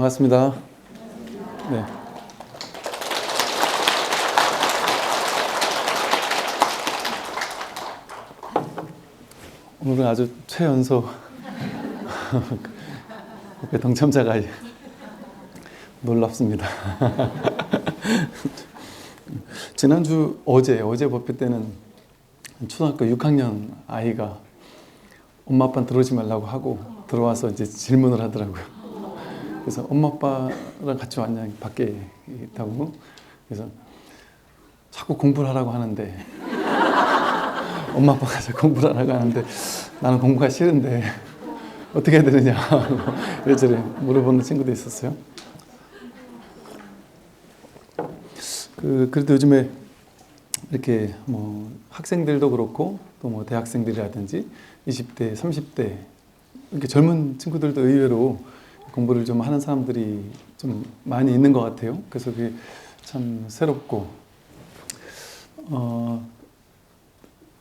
반갑습니다. 네. 오늘은 아주 최연소 동참자가 놀랍습니다. 지난주 어제 법회 때는 초등학교 6학년 아이가 엄마 아빠는 들어오지 말라고 하고 들어와서 이제 질문을 하더라고요. 그래서 엄마 아빠랑 같이 왔냐, 밖에 있다고. 그래서 자꾸 공부를 하라고 하는데 엄마 아빠가 자꾸 공부를 하라고 하는데 나는 공부가 싫은데 어떻게 해야 되느냐 이래저래 물어보는 친구도 있었어요. 그래도 요즘에 이렇게 뭐 학생들도 그렇고 또 뭐 대학생들이라든지 20대, 30대 이렇게 젊은 친구들도 의외로 공부를 좀 하는 사람들이 좀 많이 있는 것 같아요. 그래서 그게 참 새롭고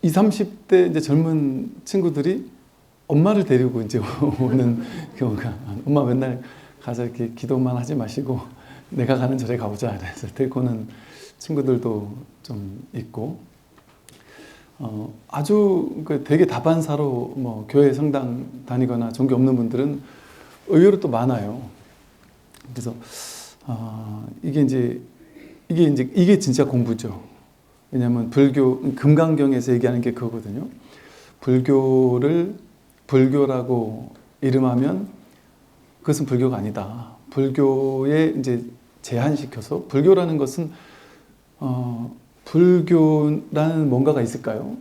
20, 30대 이제 젊은 친구들이 엄마를 데리고 이제 오는 경우가, 엄마 맨날 가서 이렇게 기도만 하지 마시고 내가 가는 절에 가보자 그래서 데리고 오는 친구들도 좀 있고, 아주 되게 다반사로 뭐 교회 성당 다니거나 종교 없는 분들은 의외로 또 많아요. 그래서 이게 진짜 공부죠. 왜냐하면 금강경에서 얘기하는 게 그거거든요. 불교라고 이름하면 그것은 불교가 아니다. 불교에 이제 제한시켜서, 불교라는 것은 불교라는 뭔가가 있을까요?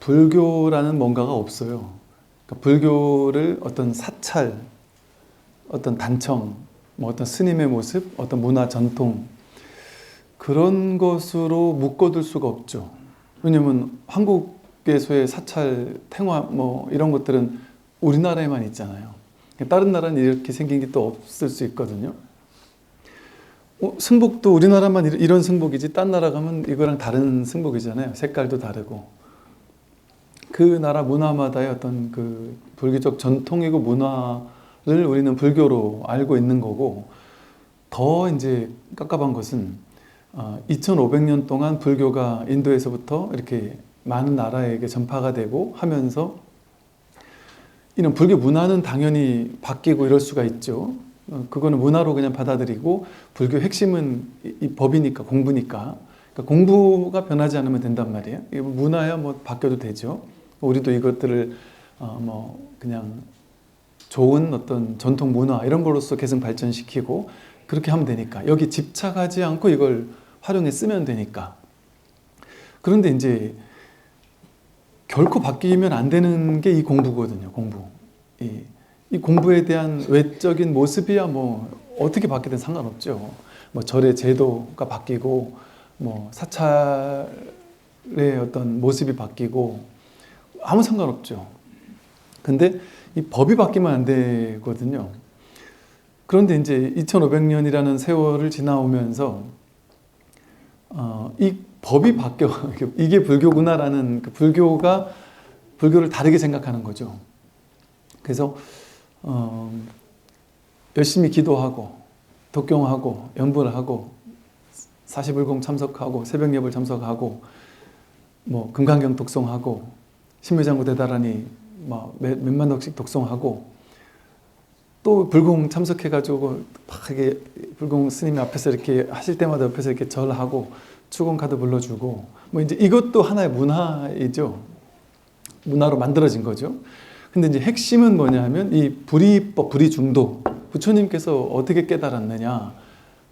불교라는 뭔가가 없어요. 그러니까 불교를 어떤 사찰, 어떤 단청, 뭐 어떤 스님의 모습, 어떤 문화 전통, 그런 것으로 묶어둘 수가 없죠. 왜냐하면 한국에서의 사찰, 탱화 뭐 이런 것들은 우리나라에만 있잖아요. 다른 나라는 이렇게 생긴 게 또 없을 수 있거든요. 승복도 우리나라만 이런 승복이지 딴 나라 가면 이거랑 다른 승복이잖아요. 색깔도 다르고. 그 나라 문화마다의 어떤 그 불교적 전통이고 문화를 우리는 불교로 알고 있는 거고, 더 이제 깝깝한 것은 2500년 동안 불교가 인도에서부터 이렇게 많은 나라에게 전파가 되고 하면서 이런 불교 문화는 당연히 바뀌고 이럴 수가 있죠. 그거는 문화로 그냥 받아들이고, 불교 핵심은 이 법이니까, 공부니까. 그러니까 공부가 변하지 않으면 된단 말이에요. 문화야 뭐 바뀌어도 되죠. 우리도 이것들을 뭐 그냥 좋은 어떤 전통 문화 이런 걸로서 계속 발전시키고 그렇게 하면 되니까, 여기 집착하지 않고 이걸 활용해 쓰면 되니까. 그런데 이제 결코 바뀌면 안 되는 게 이 공부거든요. 공부. 이 공부에 대한 외적인 모습이야 뭐 어떻게 바뀌든 상관없죠. 뭐 절의 제도가 바뀌고 뭐 사찰의 어떤 모습이 바뀌고 아무 상관없죠. 근데 이 법이 바뀌면 안 되거든요. 그런데 이제 2500년이라는 세월을 지나오면서 이 법이 바뀌어, 이게 불교구나라는, 불교를 다르게 생각하는 거죠. 그래서 열심히 기도하고 독경하고 연불을 하고 사시불공 참석하고 새벽예불 참석하고 뭐 금강경 독송하고 신묘장구 대다라니 뭐 몇만 억씩 독송하고 또 불공 참석해가지고 막 이게 불공 스님 앞에서 이렇게 하실 때마다 옆에서 이렇게 절하고 축원 카드 불러주고 뭐 이제 이것도 하나의 문화이죠. 문화로 만들어진 거죠. 근데 이제 핵심은 뭐냐 하면 이 불이법, 불이중도, 부처님께서 어떻게 깨달았느냐.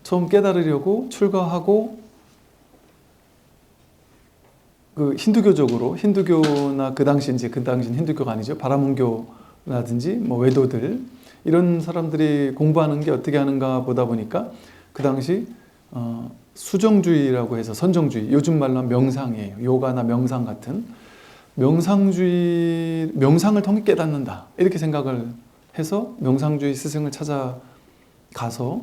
처음 깨달으려고 출가하고 그 힌두교적으로, 힌두교나 그 당시는 힌두교가 아니죠. 바라문교라든지 뭐 외도들, 이런 사람들이 공부하는 게 어떻게 하는가 보다 보니까 그 당시 수정주의라고 해서 선정주의, 요즘 말로 하면 명상이에요. 요가나 명상 같은 명상을 통해 깨닫는다 이렇게 생각을 해서 명상주의 스승을 찾아가서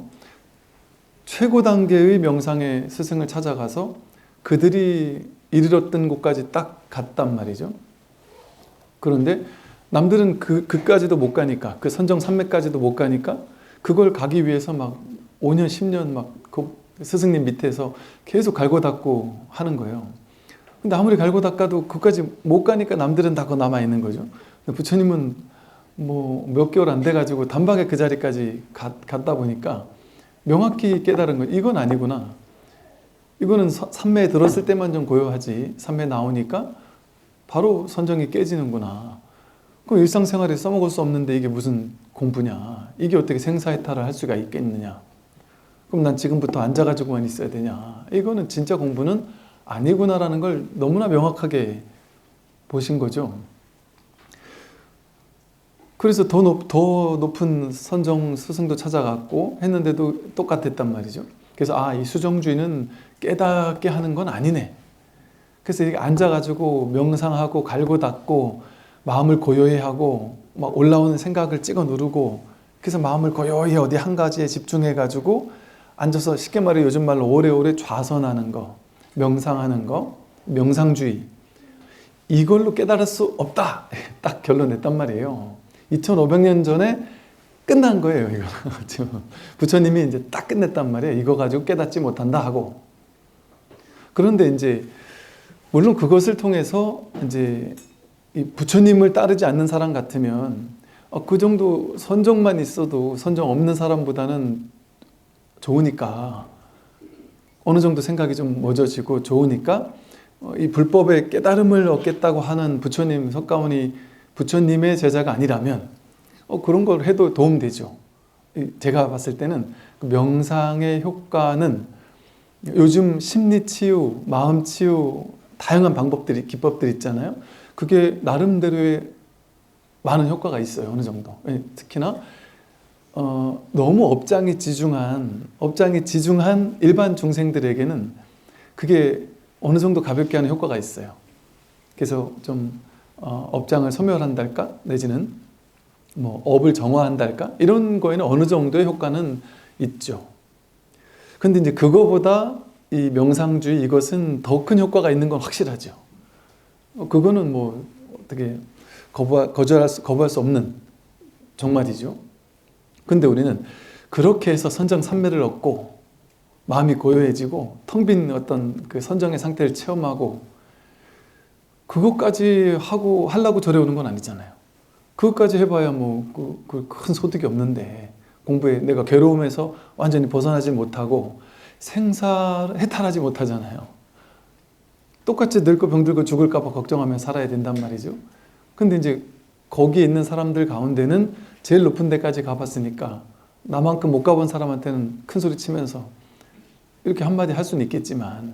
최고 단계의 명상의 스승을 찾아가서 그들이 이르렀던 곳까지 딱 갔단 말이죠. 그런데 남들은 그까지도 못 가니까, 그 선정 산맥까지도 못 가니까 그걸 가기 위해서 막 5년, 10년 막 그 스승님 밑에서 계속 갈고 닦고 하는 거예요. 근데 아무리 갈고 닦아도 그까지 못 가니까 남들은 다 그거 남아 있는 거죠. 근데 부처님은 뭐 몇 개월 안 돼가지고 단박에 그 자리까지 갔다 보니까 명확히 깨달은 거예요. 이건 아니구나. 이거는 삼매에 들었을 때만 좀 고요하지, 삼매 나오니까 바로 선정이 깨지는구나. 그럼 일상생활에 써먹을 수 없는데 이게 무슨 공부냐, 이게 어떻게 생사해탈을 할 수가 있겠느냐, 그럼 난 지금부터 앉아가지고만 있어야 되냐, 이거는 진짜 공부는 아니구나라는 걸 너무나 명확하게 보신 거죠. 그래서 더 높은 선정 스승도 찾아갔고 했는데도 똑같았단 말이죠. 그래서 이 수정주의는 깨닫게 하는 건 아니네. 그래서 이렇게 앉아가지고 명상하고 갈고 닦고 마음을 고요히 하고 막 올라오는 생각을 찍어 누르고, 그래서 마음을 고요히 어디 한 가지에 집중해가지고 앉아서 쉽게 말해 요즘 말로 오래오래 좌선하는 거, 명상하는 거, 명상주의, 이걸로 깨달을 수 없다. 딱 결론 냈단 말이에요. 2500년 전에 끝난 거예요, 이거. 지금 부처님이 이제 딱 끝냈단 말이에요. 이거 가지고 깨닫지 못한다 하고. 그런데 이제 물론 그것을 통해서 이제 이 부처님을 따르지 않는 사람 같으면 그 정도 선정만 있어도 선정 없는 사람보다는 좋으니까, 어느 정도 생각이 좀 멎어지고 좋으니까 이 불법의 깨달음을 얻겠다고 하는 부처님, 석가모니 부처님의 제자가 아니라면 그런 걸 해도 도움되죠. 제가 봤을 때는 명상의 효과는 요즘 심리치유, 마음치유 다양한 방법들이, 기법들이 있잖아요. 그게 나름대로의 많은 효과가 있어요. 어느 정도. 특히나 너무 업장이 지중한 일반 중생들에게는 그게 어느 정도 가볍게 하는 효과가 있어요. 그래서 좀 업장을 소멸한달까, 내지는 뭐 업을 정화한달까, 이런 거에는 어느 정도의 효과는 있죠. 근데 이제 그거보다 이 명상주의, 이것은 더 큰 효과가 있는 건 확실하죠. 그거는 뭐 어떻게 거부할 수 없는 정말이죠. 근데 우리는 그렇게 해서 선정 삼매를 얻고 마음이 고요해지고 텅 빈 어떤 그 선정의 상태를 체험하고 그것까지 하려고 절에 오는 건 아니잖아요. 그것까지 해봐야 뭐 큰 소득이 없는데, 공부에 내가 괴로움에서 완전히 벗어나지 못하고 생사를 해탈하지 못하잖아요. 똑같이 늙고 병들고 죽을까 봐 걱정하며 살아야 된단 말이죠. 근데 이제 거기에 있는 사람들 가운데는 제일 높은 데까지 가봤으니까 나만큼 못 가본 사람한테는 큰 소리 치면서 이렇게 한마디 할 수는 있겠지만,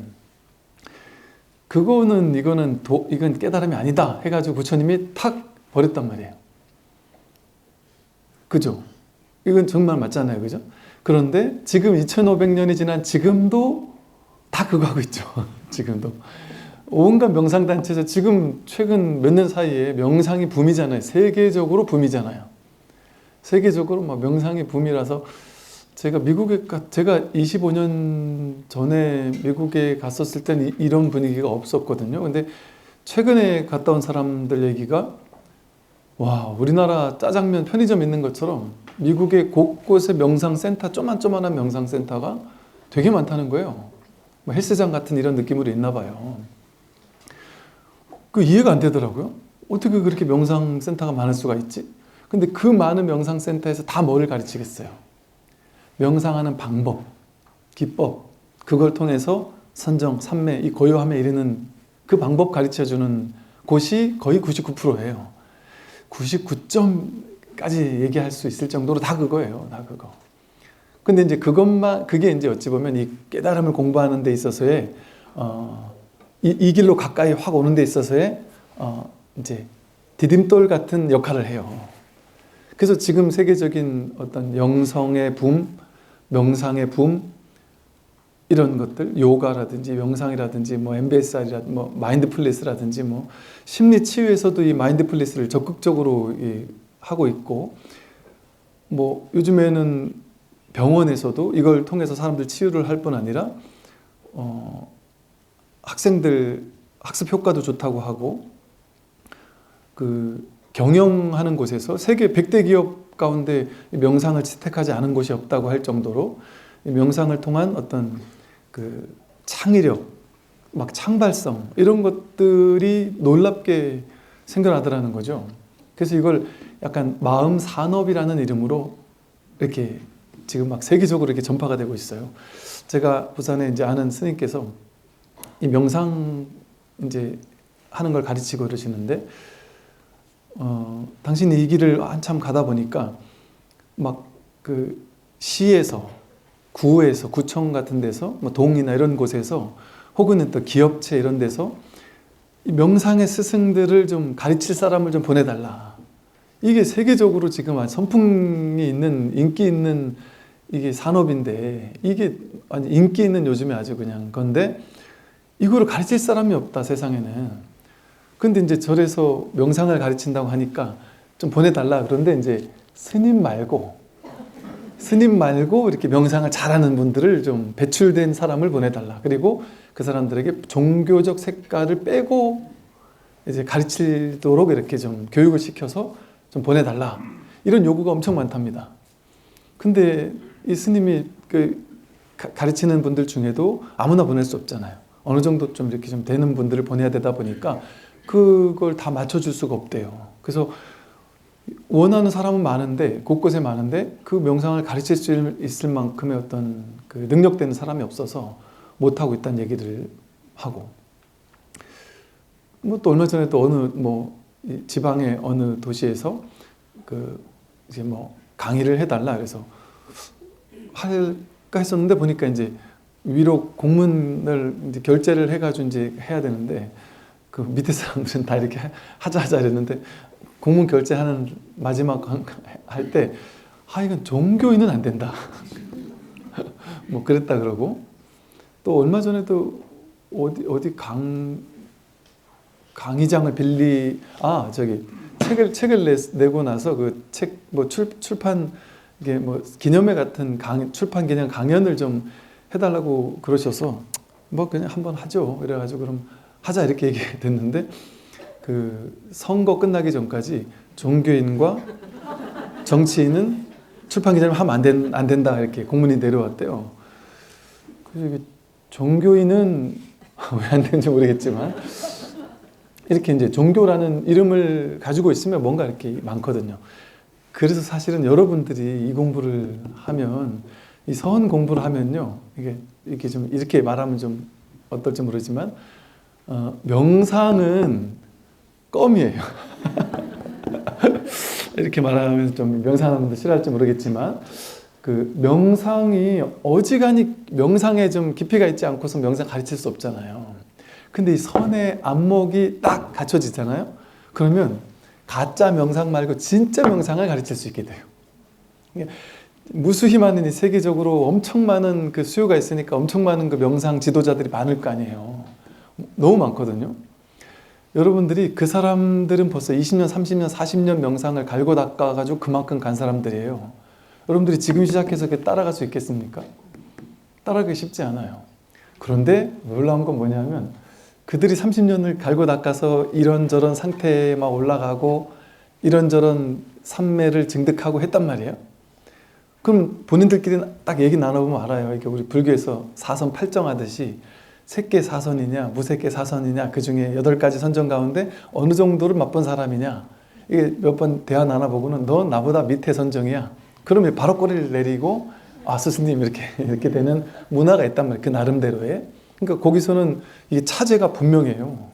이건 깨달음이 아니다 해가지고 부처님이 탁 버렸단 말이에요. 그죠? 이건 정말 맞잖아요. 그죠? 그런데 지금 2500년이 지난 지금도 다 그거 하고 있죠. 지금도 온갖 명상단체에서 지금 최근 몇 년 사이에 명상이 붐이잖아요. 세계적으로 붐이잖아요. 세계적으로 막 명상이 붐이라서 제가 25년 전에 미국에 갔었을 때는 이런 분위기가 없었거든요. 근데 최근에 갔다 온 사람들 얘기가, 와, 우리나라 짜장면 편의점 있는 것처럼 미국의 곳곳에 명상센터, 조만한 명상센터가 되게 많다는 거예요. 뭐 헬스장 같은 이런 느낌으로 있나 봐요. 그 이해가 안 되더라고요. 어떻게 그렇게 명상센터가 많을 수가 있지? 근데 그 많은 명상센터에서 다 뭐를 가르치겠어요? 명상하는 방법, 기법, 그걸 통해서 선정, 삼매, 이 고요함에 이르는 그 방법 가르쳐주는 곳이 거의 99%예요. 99점까지 얘기할 수 있을 정도로 다 그거예요. 다 그거. 근데 이제 그게 이제 어찌 보면 이 깨달음을 공부하는 데 있어서의 이 길로 가까이 확 오는 데 있어서의 이제 디딤돌 같은 역할을 해요. 그래서 지금 세계적인 어떤 영성의 붐, 명상의 붐, 이런 것들, 요가라든지 명상이라든지 뭐 MBSR이라든지 뭐 마인드풀니스라든지 뭐 심리 치유에서도 이 마인드풀니스를 적극적으로 하고 있고, 뭐 요즘에는 병원에서도 이걸 통해서 사람들 치유를 할 뿐 아니라 학생들 학습 효과도 좋다고 하고, 그 경영하는 곳에서 세계 100대 기업 가운데 명상을 채택하지 않은 곳이 없다고 할 정도로 명상을 통한 어떤 그 창의력, 막 창발성 이런 것들이 놀랍게 생겨나더라는 거죠. 그래서 이걸 약간 마음 산업이라는 이름으로 이렇게 지금 막 세계적으로 이렇게 전파가 되고 있어요. 제가 부산에 이제 아는 스님께서 이 명상 이제 하는 걸 가르치고 그러시는데, 당신이 이 길을 한참 가다 보니까 막 그 시에서, 구에서, 구청 같은 데서, 뭐 동이나 이런 곳에서, 혹은 또 기업체 이런 데서 이 명상의 스승들을 좀 가르칠 사람을 좀 보내달라. 이게 세계적으로 지금 아주 선풍이 있는, 인기 있는 이게 산업인데, 이게 아니 인기 있는 요즘에 아주 그냥 건데, 이거를 가르칠 사람이 없다, 세상에는. 근데 이제 절에서 명상을 가르친다고 하니까 좀 보내달라. 그런데 이제 스님 말고 이렇게 명상을 잘하는 분들을 좀 배출된 사람을 보내달라. 그리고 그 사람들에게 종교적 색깔을 빼고 이제 가르치도록 이렇게 좀 교육을 시켜서 좀 보내달라. 이런 요구가 엄청 많답니다. 근데 이 스님이 그 가르치는 분들 중에도 아무나 보낼 수 없잖아요. 어느 정도 좀 이렇게 좀 되는 분들을 보내야 되다 보니까 그걸 다 맞춰줄 수가 없대요. 그래서 원하는 사람은 많은데, 곳곳에 많은데 그 명상을 가르칠 수 있을 만큼의 어떤 그 능력되는 사람이 없어서 못하고 있다는 얘기를 하고, 뭐 또 얼마 전에 또 어느 뭐 지방의 어느 도시에서 그 이제 뭐 강의를 해달라 그래서 할까 했었는데, 보니까 이제 위로 공문을 이제 결제를 해가지고 이제 해야 되는데, 그 밑에 사람들은 다 이렇게 하자 이랬는데, 공문 결제하는 마지막 할 때, 이건 종교인은 안 된다. 뭐 그랬다 그러고, 또 얼마 전에도 어디 강의장을 저기 책을 내고 나서 그 책 뭐 출판 이게 뭐 기념회 같은 출판 기념 강연을 좀 해달라고 그러셔서 뭐 그냥 한번 하죠. 그래가지고 그럼 하자 이렇게 얘기됐는데, 그 선거 끝나기 전까지 종교인과 정치인은 출판 기념을 하면 안 된다 이렇게 공문이 내려왔대요. 그래서 종교인은 왜 안 되는지 모르겠지만, 이렇게 이제 종교라는 이름을 가지고 있으면 뭔가 이렇게 많거든요. 그래서 사실은 여러분들이 이 공부를 하면, 이 선 공부를 하면요, 이게 좀 이렇게 말하면 좀 어떨지 모르지만, 명상은 껌이에요. 이렇게 말하면 좀 명상하는 분들 싫어할지 모르겠지만, 그 명상이 어지간히 명상에 좀 깊이가 있지 않고서 명상 가르칠 수 없잖아요. 근데 이 선의 안목이 딱 갖춰지잖아요. 그러면 가짜 명상 말고 진짜 명상을 가르칠 수 있게 돼요. 무수히 많은 이 세계적으로 엄청 많은 그 수요가 있으니까 엄청 많은 그 명상 지도자들이 많을 거 아니에요. 너무 많거든요. 여러분들이 그 사람들은 벌써 20년, 30년, 40년 명상을 갈고 닦아가지고 그만큼 간 사람들이에요. 여러분들이 지금 시작해서 따라갈 수 있겠습니까? 따라가기 쉽지 않아요. 그런데 놀라운 건 뭐냐면, 그들이 30년을 갈고 닦아서 이런저런 상태에 막 올라가고 이런저런 삼매를 증득하고 했단 말이에요. 그럼 본인들끼리 딱 얘기 나눠보면 알아요. 이게 우리 불교에서 사선 팔정하듯이 색계 사선이냐 무색계 사선이냐, 그 중에 8가지 선정 가운데 어느 정도를 맛본 사람이냐, 이게 몇 번 대화 나눠보고는 너 나보다 밑에 선정이야. 그러면 바로 꼬리를 내리고 스승님 이렇게 되는 문화가 있단 말이에요. 그 나름대로의. 그러니까 거기서는 이게 차제가 분명해요.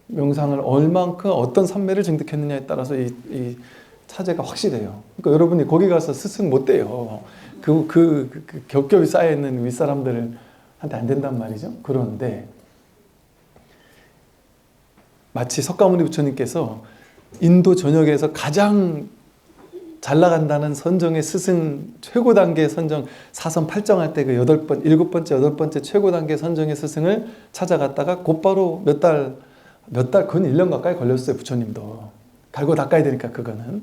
명상을 얼만큼 어떤 산매를 증득했느냐에 따라서 이 차제가 확실해요. 그러니까 여러분이 거기 가서 스승 못 돼요. 그 겹겹이 쌓여있는 윗사람들한테 안 된단 말이죠. 그런데 마치 석가모니 부처님께서 인도 전역에서 가장 잘 나간다는 선정의 스승, 최고 단계 선정, 사선 팔정할 때 그 7번째 최고 단계 선정의 스승을 찾아갔다가 곧바로 몇 달, 근 1년 가까이 걸렸어요. 부처님도. 갈고 닦아야 되니까 그거는.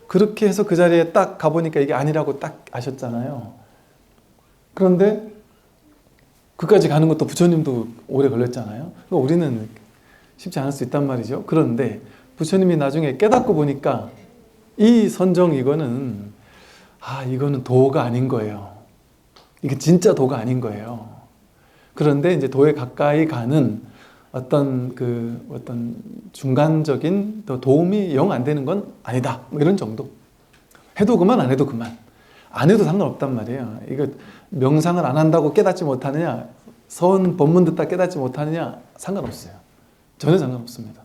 그렇게 해서 그 자리에 딱 가보니까 이게 아니라고 딱 아셨잖아요. 그런데 그까지 가는 것도 부처님도 오래 걸렸잖아요. 그러니까 우리는 쉽지 않을 수 있단 말이죠. 그런데 부처님이 나중에 깨닫고 보니까 이 선정 이거는 이거는 도가 아닌 거예요. 이게 진짜 도가 아닌 거예요. 그런데 이제 도에 가까이 가는 어떤 중간적인 도움이 영 안 되는 건 아니다. 뭐 이런 정도. 해도 그만, 안 해도 그만. 안 해도 상관없단 말이에요. 이거 명상을 안 한다고 깨닫지 못하느냐, 선 법문 듣다 깨닫지 못하느냐, 상관없어요. 전혀 상관없습니다.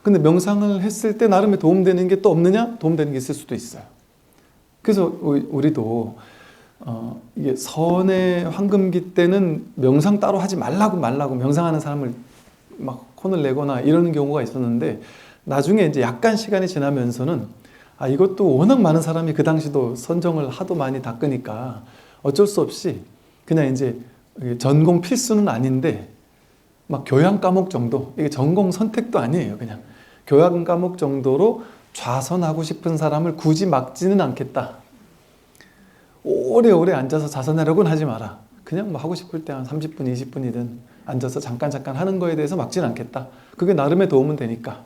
근데 명상을 했을 때 나름의 도움되는 게 또 없느냐? 도움되는 게 있을 수도 있어요. 그래서 우리도 이게 선의 황금기 때는 명상 따로 하지 말라고 명상하는 사람을 막 혼을 내거나 이러는 경우가 있었는데, 나중에 이제 약간 시간이 지나면서는 이것도 워낙 많은 사람이 그 당시도 선정을 하도 많이 닦으니까 어쩔 수 없이 그냥 이제 전공 필수는 아닌데 막 교양 과목 정도, 이게 전공 선택도 아니에요. 그냥 교양 과목 정도로 좌선하고 싶은 사람을 굳이 막지는 않겠다. 오래오래 앉아서 좌선하려고는 하지 마라. 그냥 뭐 하고 싶을 때 한 30분, 20분이든 앉아서 잠깐 하는 거에 대해서 막지는 않겠다. 그게 나름의 도움은 되니까.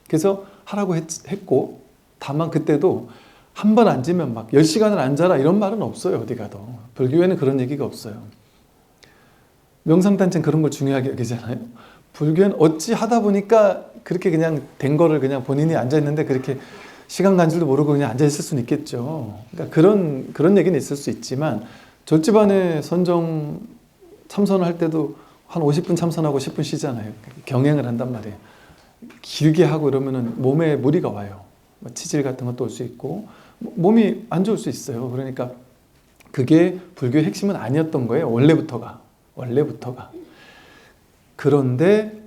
그래서 하라고 했고, 다만 그때도 한 번 앉으면 막 10시간을 앉아라 이런 말은 없어요. 어디 가도. 불교에는 그런 얘기가 없어요. 명상단체는 그런 걸 중요하게 여기잖아요. 불교는 어찌 하다 보니까 그렇게 그냥 된 거를 그냥 본인이 앉아있는데 그렇게 시간 간 줄도 모르고 그냥 앉아있을 수는 있겠죠. 그러니까 그런 얘기는 있을 수 있지만, 절집안에 선정 참선을 할 때도 한 50분 참선하고 10분 쉬잖아요. 경행을 한단 말이에요. 길게 하고 이러면은 몸에 무리가 와요. 치질 같은 것도 올 수 있고 몸이 안 좋을 수 있어요. 그러니까 그게 불교의 핵심은 아니었던 거예요. 원래부터가. 그런데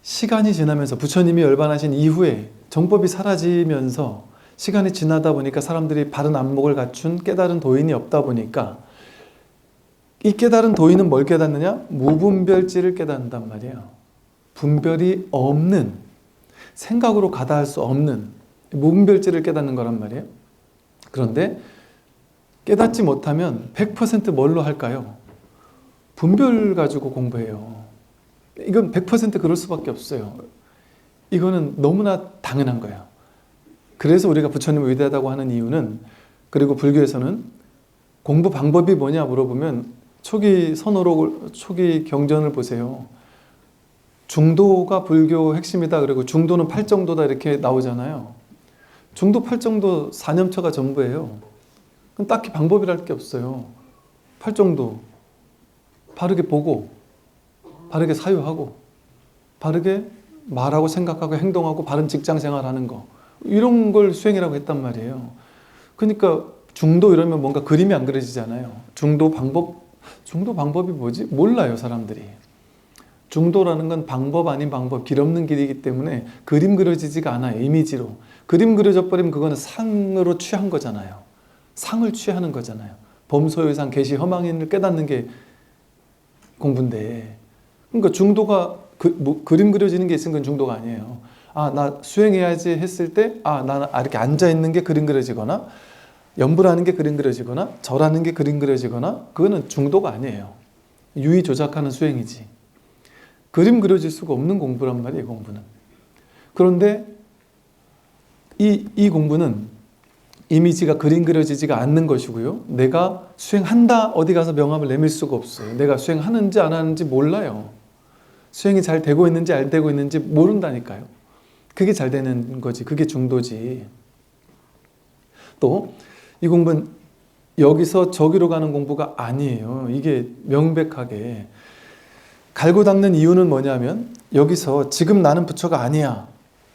시간이 지나면서 부처님이 열반하신 이후에 정법이 사라지면서 시간이 지나다 보니까 사람들이 바른 안목을 갖춘 깨달은 도인이 없다 보니까, 이 깨달은 도인은 뭘 깨닫느냐? 무분별지를 깨닫는단 말이에요. 분별이 없는, 생각으로 가다할 수 없는 무분별지를 깨닫는 거란 말이에요. 그런데 깨닫지 못하면 100% 뭘로 할까요? 분별 가지고 공부해요. 이건 100% 그럴 수밖에 없어요. 이거는 너무나 당연한 거예요. 그래서 우리가 부처님을 위대하다고 하는 이유는, 그리고 불교에서는 공부 방법이 뭐냐 물어보면 초기 선어록, 초기 경전을 보세요. 중도가 불교 핵심이다. 그리고 중도는 팔정도다 이렇게 나오잖아요. 중도 팔정도 4년차가 전부예요. 그럼 딱히 방법이랄 게 없어요. 팔정도 바르게 보고, 바르게 사유하고, 바르게 말하고 생각하고 행동하고 바른 직장 생활하는 거, 이런 걸 수행이라고 했단 말이에요. 그러니까 중도 이러면 뭔가 그림이 안 그려지잖아요. 중도 방법이 뭐지? 몰라요, 사람들이. 중도라는 건 방법 아닌 방법, 길 없는 길이기 때문에 그림 그려지지가 않아요. 이미지로. 그림 그려져 버리면 그거는 상으로 취한 거잖아요. 상을 취하는 거잖아요. 범소유상 계시 허망인을 깨닫는 게 공부인데, 그러니까 중도가 그림 그려지는 게 있으면 그건 중도가 아니에요. 나 수행해야지 했을 때 나는 이렇게 앉아있는 게 그림 그려지거나 염불하는 게 그림 그려지거나 절하는 게 그림 그려지거나, 그거는 중도가 아니에요. 유의 조작하는 수행이지. 그림 그려질 수가 없는 공부란 말이에요, 공부는. 그런데 이 공부는 이미지가 그림 그려지지가 않는 것이고요. 내가 수행한다 어디 가서 명함을 내밀 수가 없어요. 내가 수행하는지 안 하는지 몰라요. 수행이 잘 되고 있는지 안 되고 있는지 모른다니까요. 그게 잘 되는 거지. 그게 중도지. 또 이 공부는 여기서 저기로 가는 공부가 아니에요. 이게 명백하게 갈고 닦는 이유는 뭐냐면, 여기서 지금 나는 부처가 아니야.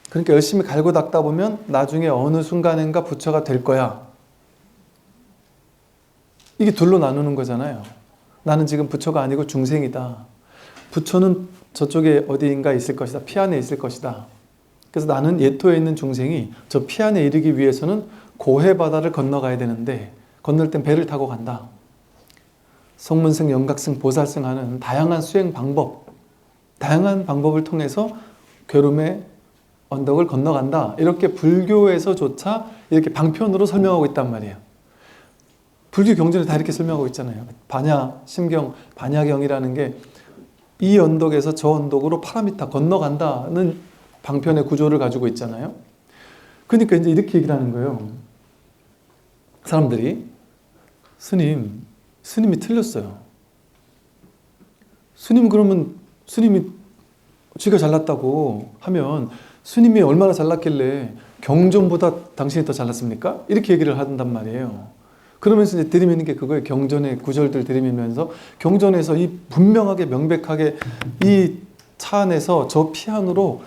그러니까 열심히 갈고 닦다 보면 나중에 어느 순간인가 부처가 될 거야. 이게 둘로 나누는 거잖아요. 나는 지금 부처가 아니고 중생이다. 부처는 저쪽에 어디인가 있을 것이다. 피 안에 있을 것이다. 그래서 나는 예토에 있는 중생이 저 피 안에 이르기 위해서는 고해 바다를 건너가야 되는데, 건널 땐 배를 타고 간다. 성문승, 영각승, 보살승 하는 다양한 수행 방법, 다양한 방법을 통해서 괴룸의 언덕을 건너간다. 이렇게 불교에서조차 이렇게 방편으로 설명하고 있단 말이에요. 불교 경전에 다 이렇게 설명하고 있잖아요. 반야, 심경, 반야경이라는 게 이 언덕에서 저 언덕으로 파라미타 건너간다는 방편의 구조를 가지고 있잖아요. 그러니까 이제 이렇게 얘기를 하는 거예요. 사람들이 스님이 틀렸어요. 스님은 그러면 스님이 지가 잘났다고 하면 스님이 얼마나 잘났길래 경전보다 당신이 더 잘났습니까? 이렇게 얘기를 한단 말이에요. 그러면서 이제 들이미는 게 그거예요. 경전의 구절들 들이밀면서 경전에서 이 분명하게 명백하게 이 차 안에서 저 피안으로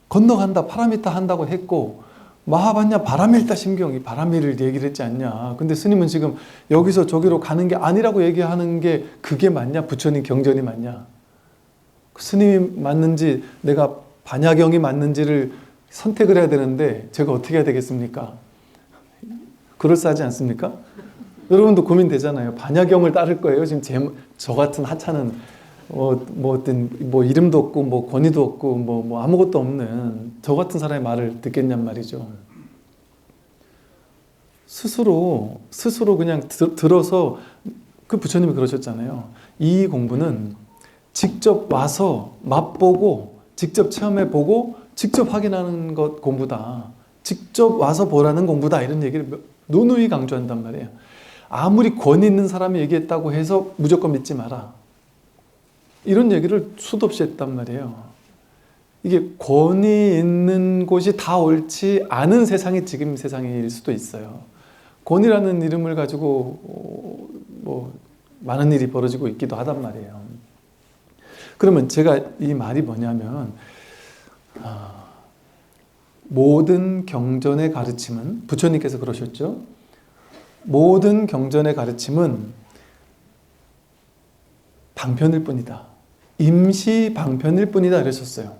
건너간다, 파라미타 한다고 했고 마하반야 바라밀다 심경이 바라밀을 얘기를 했지 않냐. 근데 스님은 지금 여기서 저기로 가는 게 아니라고 얘기하는 게 그게 맞냐? 부처님 경전이 맞냐? 스님이 맞는지 내가 반야경이 맞는지를 선택을 해야 되는데 제가 어떻게 해야 되겠습니까? 그럴싸하지 않습니까? 여러분도 고민되잖아요. 반야경을 따를 거예요. 지금 저 같은 하찮은 뭐 이름도 없고 뭐 권위도 없고 뭐 아무것도 없는 저 같은 사람의 말을 듣겠냔 말이죠. 스스로 그냥 들어서 그 부처님이 그러셨잖아요. 이 공부는 직접 와서 맛보고 직접 체험해보고 직접 확인하는 것 공부다. 직접 와서 보라는 공부다. 이런 얘기를 누누이 강조한단 말이에요. 아무리 권위 있는 사람이 얘기했다고 해서 무조건 믿지 마라. 이런 얘기를 수도 없이 했단 말이에요. 이게 권위 있는 곳이 다 옳지 않은 세상이 지금 세상일 수도 있어요. 권위라는 이름을 가지고 뭐 많은 일이 벌어지고 있기도 하단 말이에요. 그러면 제가 이 말이 뭐냐면 모든 경전의 가르침은 부처님께서 그러셨죠. 모든 경전의 가르침은 방편일 뿐이다. 임시 방편일 뿐이다 이러셨어요.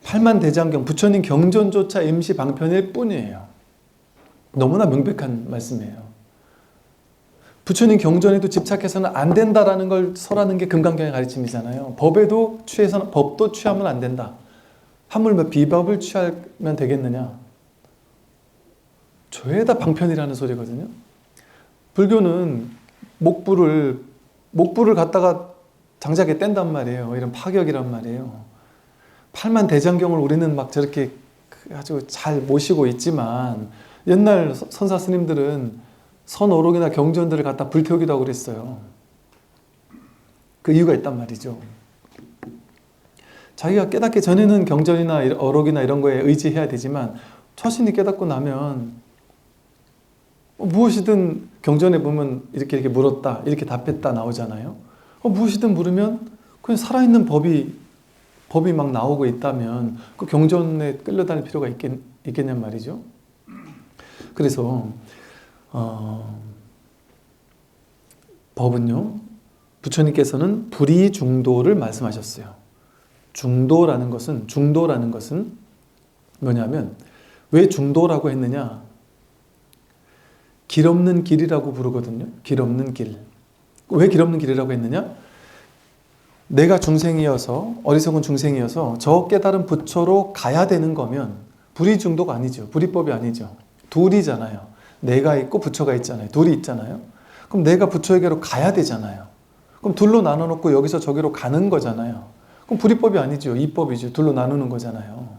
팔만대장경 부처님 경전조차 임시 방편일 뿐이에요. 너무나 명백한 말씀이에요. 부처님 경전에도 집착해서는 안 된다라는 걸 설하는 게 금강경의 가르침이잖아요. 법도 취하면 안 된다. 하물며 비법을 취하면 되겠느냐. 죄다 방편이라는 소리거든요. 불교는 목불을 갖다가 장작에 뗀단 말이에요. 이런 파격이란 말이에요. 팔만대장경을 우리는 막 저렇게 아주 잘 모시고 있지만 옛날 선사 스님들은 선어록이나 경전들을 갖다 불태우기도 하고 그랬어요. 그 이유가 있단 말이죠. 자기가 깨닫기 전에는 경전이나 어록이나 이런 거에 의지해야 되지만 처신이 깨닫고 나면 무엇이든 경전에 보면 이렇게 물었다, 이렇게 답했다 나오잖아요. 무엇이든 물으면 그냥 살아있는 법이 막 나오고 있다면 그 경전에 끌려다닐 필요가 있겠냔 말이죠. 그래서 법은요, 부처님께서는 불이중도를 말씀하셨어요. 중도라는 것은 뭐냐면 왜 중도라고 했느냐? 길 없는 길이라고 부르거든요. 길 없는 길. 왜 길 없는 길이라고 했느냐? 내가 중생이어서 어리석은 중생이어서 저 깨달은 부처로 가야 되는 거면 불이중도가 아니죠. 불이법이 아니죠. 둘이잖아요. 내가 있고 부처가 있잖아요. 둘이 있잖아요. 그럼 내가 부처에게로 가야 되잖아요. 그럼 둘로 나눠놓고 여기서 저기로 가는 거잖아요. 그럼 불이법이 아니죠. 이법이죠. 둘로 나누는 거잖아요.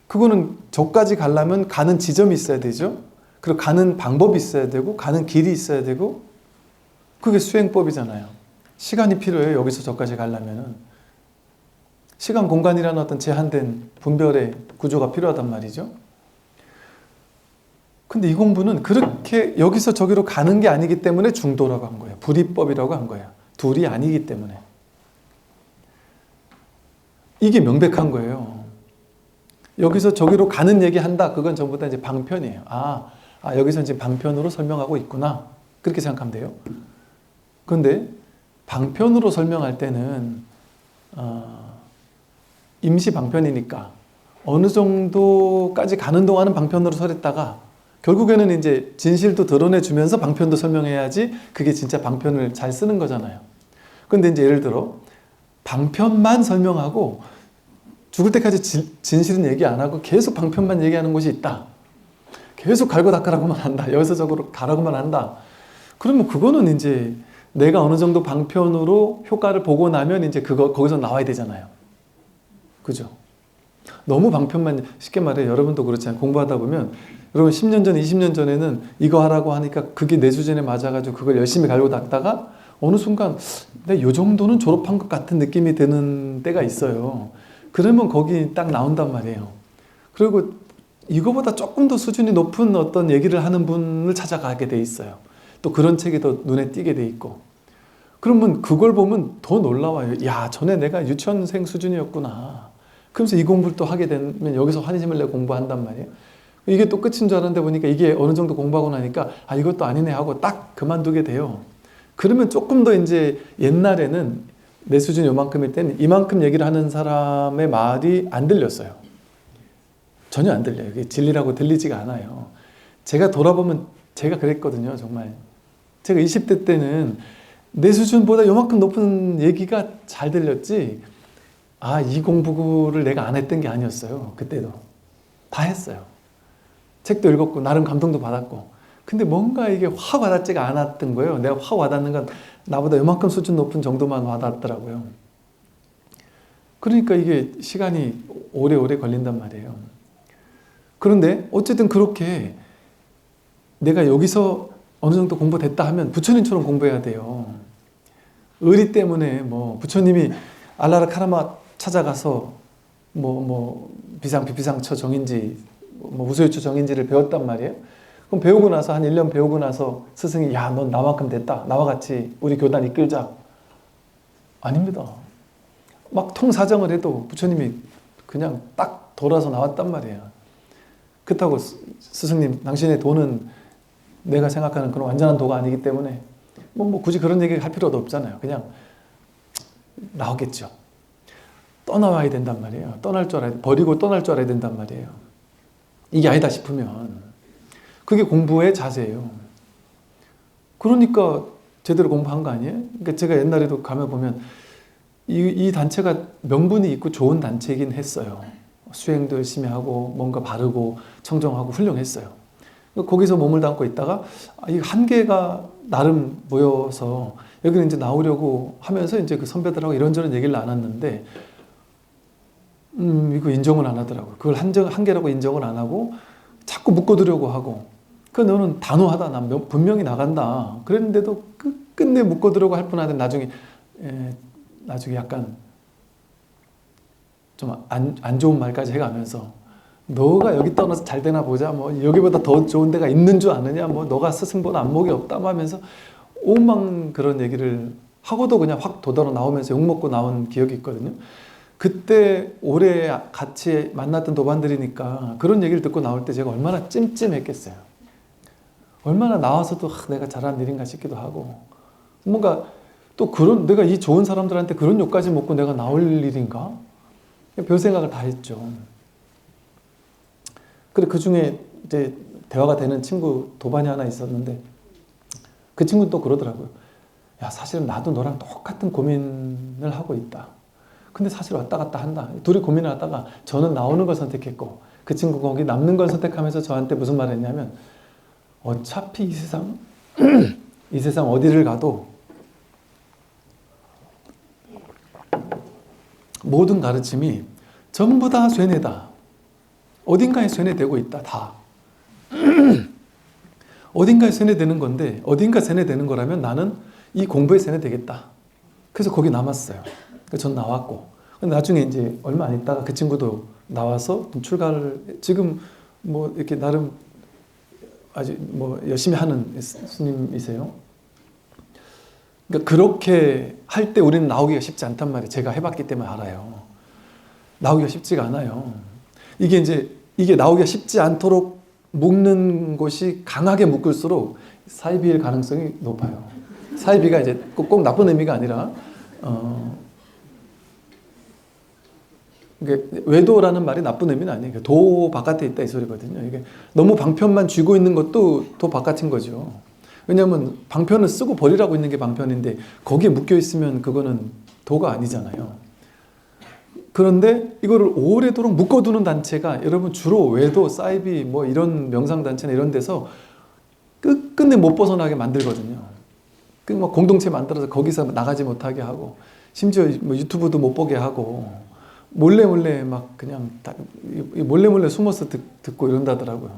그거는 저까지 가려면 가는 지점이 있어야 되죠. 그리고 가는 방법이 있어야 되고 가는 길이 있어야 되고 그게 수행법이잖아요. 시간이 필요해요. 여기서 저까지 가려면은. 시간, 공간이라는 어떤 제한된 분별의 구조가 필요하단 말이죠. 근데 이 공부는 그렇게 여기서 저기로 가는 게 아니기 때문에 중도라고 한 거예요. 불이법이라고 한 거예요. 둘이 아니기 때문에. 이게 명백한 거예요. 여기서 저기로 가는 얘기 한다. 그건 전부 다 이제 방편이에요. 여기서 이제 방편으로 설명하고 있구나. 그렇게 생각하면 돼요. 그런데 방편으로 설명할 때는 임시 방편이니까 어느 정도까지 가는 동안은 방편으로 설했다가 결국에는 이제 진실도 드러내주면서 방편도 설명해야지 그게 진짜 방편을 잘 쓰는 거잖아요. 근데 이제 예를 들어 방편만 설명하고 죽을 때까지 진실은 얘기 안 하고 계속 방편만 얘기하는 곳이 있다. 계속 갈고 닦으라고만 한다. 여기서 저기로 가라고만 한다. 그러면 그거는 이제 내가 어느 정도 방편으로 효과를 보고 나면 이제 거기서 나와야 되잖아요. 그죠? 너무 방편만, 쉽게 말해 여러분도 그렇잖아요. 공부하다 보면 여러분 10년 전, 20년 전에는 이거 하라고 하니까 그게 내 수준에 맞아가지고 그걸 열심히 갈고 닦다가 어느 순간 내가 요 정도는 졸업한 것 같은 느낌이 드는 때가 있어요. 그러면 거기 딱 나온단 말이에요. 그리고 이거보다 조금 더 수준이 높은 어떤 얘기를 하는 분을 찾아가게 돼 있어요. 또 그런 책이 더 눈에 띄게 돼 있고. 그러면 그걸 보면 더 놀라워요. 야, 전에 내가 유치원생 수준이었구나. 그러면서 이 공부를 또 하게 되면 여기서 한심을 내고 공부한단 말이에요. 이게 또 끝인 줄 알았는데 보니까 이게 어느 정도 공부하고 나니까 아, 이것도 아니네 하고 딱 그만두게 돼요. 그러면 조금 더 이제 옛날에는 내 수준이 요만큼일 때는 이만큼 얘기를 하는 사람의 말이 안 들렸어요. 전혀 안 들려요. 이게 진리라고 들리지가 않아요. 제가 돌아보면 제가 그랬거든요. 정말. 제가 20대 때는 내 수준보다 요만큼 높은 얘기가 잘 들렸지, 아, 이 공부를 내가 안 했던 게 아니었어요. 그때도. 다 했어요. 책도 읽었고 나름 감동도 받았고. 근데 뭔가 이게 확 와닿지가 않았던 거예요. 내가 확 와닿는 건 나보다 요만큼 수준 높은 정도만 와닿더라고요. 그러니까 이게 시간이 오래오래 걸린단 말이에요. 그런데 어쨌든 그렇게 내가 여기서 어느 정도 공부됐다 하면 부처님처럼 공부해야 돼요. 의리 때문에 뭐 부처님이 알라라 카라마 찾아가서 비상비상처 정인지 우소유처 정인지를 배웠단 말이에요. 그럼 배우고 나서 한 1년 배우고 나서 스승이 야, 넌 나만큼 됐다. 나와 같이 우리 교단 이끌자. 아닙니다. 막 통사정을 해도 부처님이 그냥 딱 돌아서 나왔단 말이에요. 그렇다고 스승님 당신의 도는 내가 생각하는 그런 완전한 도가 아니기 때문에 굳이 그런 얘기 할 필요도 없잖아요. 그냥 나오겠죠. 떠나와야 된단 말이에요. 떠날 줄 알아야, 버리고 떠날 줄 알아야 된단 말이에요. 이게 아니다 싶으면 그게 공부의 자세예요. 그러니까 제대로 공부한 거 아니에요? 그러니까 제가 옛날에도 가면 보면 이 단체가 명분이 있고 좋은 단체이긴 했어요. 수행도 열심히 하고 뭔가 바르고 청정하고 훌륭했어요. 거기서 몸을 담고 있다가 이 한계가 나름 모여서 여기는 이제 나오려고 하면서 이제 그 선배들하고 이런저런 얘기를 나눴는데 이거 인정을 안 하더라고요. 그걸 한계라고 인정을 안 하고 자꾸 묶어두려고 하고, 그 너는 단호하다. 난 분명히 나간다. 그랬는데도 끝내 묶어두려고 할 뻔하는데 나중에 약간 좀 안 좋은 말까지 해가면서 너가 여기 떠나서 잘 되나 보자. 여기보다 더 좋은 데가 있는 줄 아느냐. 너가 스승보다 안목이 없다 하면서 오만 그런 얘기를 하고도 그냥 확 도달아 나오면서 욕먹고 나온 기억이 있거든요. 그때 오래 같이 만났던 도반들이니까 그런 얘기를 듣고 나올 때 제가 얼마나 찜찜했겠어요. 얼마나 나와서도 내가 잘한 일인가 싶기도 하고, 뭔가 또 내가 이 좋은 사람들한테 그런 욕까지 먹고 내가 나올 일인가? 별 생각을 다 했죠. 그래, 그 중에 이제 대화가 되는 친구 도반이 하나 있었는데 그 친구는 또 그러더라고요. 야, 사실은 나도 너랑 똑같은 고민을 하고 있다. 근데 사실 왔다 갔다 한다. 둘이 고민을 하다가 저는 나오는 걸 선택했고 그 친구가 거기 남는 걸 선택하면서 저한테 무슨 말을 했냐면, 어차피 이 세상 이 세상 어디를 가도 모든 가르침이 전부 다 쇠뇌다. 어딘가에 쇠뇌되고 있다. 다. 어딘가에 쇠뇌되는 건데 어딘가 쇠뇌되는 거라면 나는 이 공부에 쇠뇌되겠다. 그래서 거기 남았어요. 전 나왔고, 나중에 이제 얼마 안 있다가 그 친구도 나와서 출가를, 지금 이렇게 나름 아주 열심히 하는 스님이세요. 그러니까 그렇게 할 때 우리는 나오기가 쉽지 않단 말이에요. 제가 해봤기 때문에 알아요. 나오기가 쉽지가 않아요. 이게 나오기가 쉽지 않도록 묶는 것이 강하게 묶을수록 사이비일 가능성이 높아요. 사이비가 이제 꼭 나쁜 의미가 아니라 외도라는 말이 나쁜 의미는 아니에요. 도 바깥에 있다 이 소리거든요. 이게 너무 방편만 쥐고 있는 것도 도 바깥인 거죠. 왜냐하면 방편을 쓰고 버리라고 있는 게 방편인데 거기에 묶여 있으면 그거는 도가 아니잖아요. 그런데 이거를 오래도록 묶어두는 단체가 여러분 주로 외도, 사이비 이런 명상단체나 이런 데서 끝끝내 못 벗어나게 만들거든요. 공동체 만들어서 거기서 나가지 못하게 하고, 심지어 유튜브도 못 보게 하고 몰래 몰래 막 그냥 몰래 몰래 숨어서 듣고 이런다더라고요.